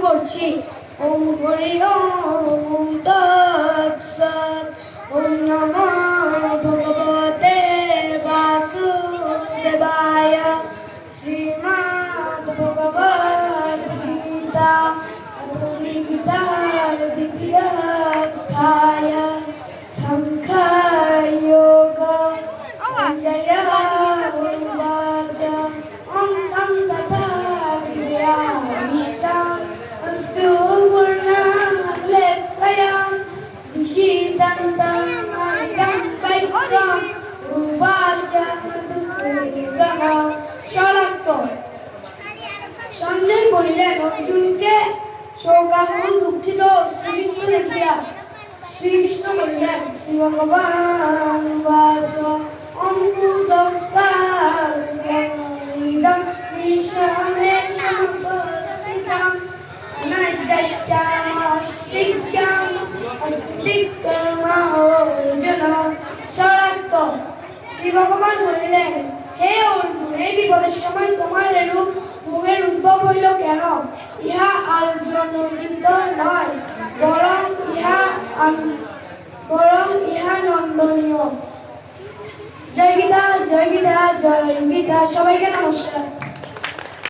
করছি। ওম হরি ওম তৎসৎ। ওম নমো ভগবতে বাসুদেবায়। শ্রীমদ্ ভগবদ গীতা শ্রীগীতার দ্বিতীয় অধ্যায় সাংখ্যযোগ সঞ্জয় উবাচ। ওম তং তথা ক্রিয়াবিষ্টাং অস্তু পূর্ণালেক্সয়াং বিশিদন্तं ইদং বৈক্যং উবাচ মধুসূদনঃ। শরণার্থী সঞ্জয় বলিলেন, অর্জুনকে শোকাকুল দুঃখিত শ্রীচিত্ত দেখিয়া শ্রীকৃষ্ণ বলিলেন, শ্রী ভগবান উবাচ। ওম কুতস্তাদং বিষমেশমুপস্থিতং অনজ্যষ্টামশ্চিক্যং অতিক্রমা অর্জুন। শরণার্থী শ্রী ভগবান বলিলেন, হে অর্জুন, এই বিপদের সময় তোমার এরূপ মুখের উদ্ভব হইল কেন? ইহা আর্যনোচিত নয়, বরং ইহা নন্দনীয়। জয় গীতা, জয় গীতা, জয় গীতা। সবাইকে নমস্কার।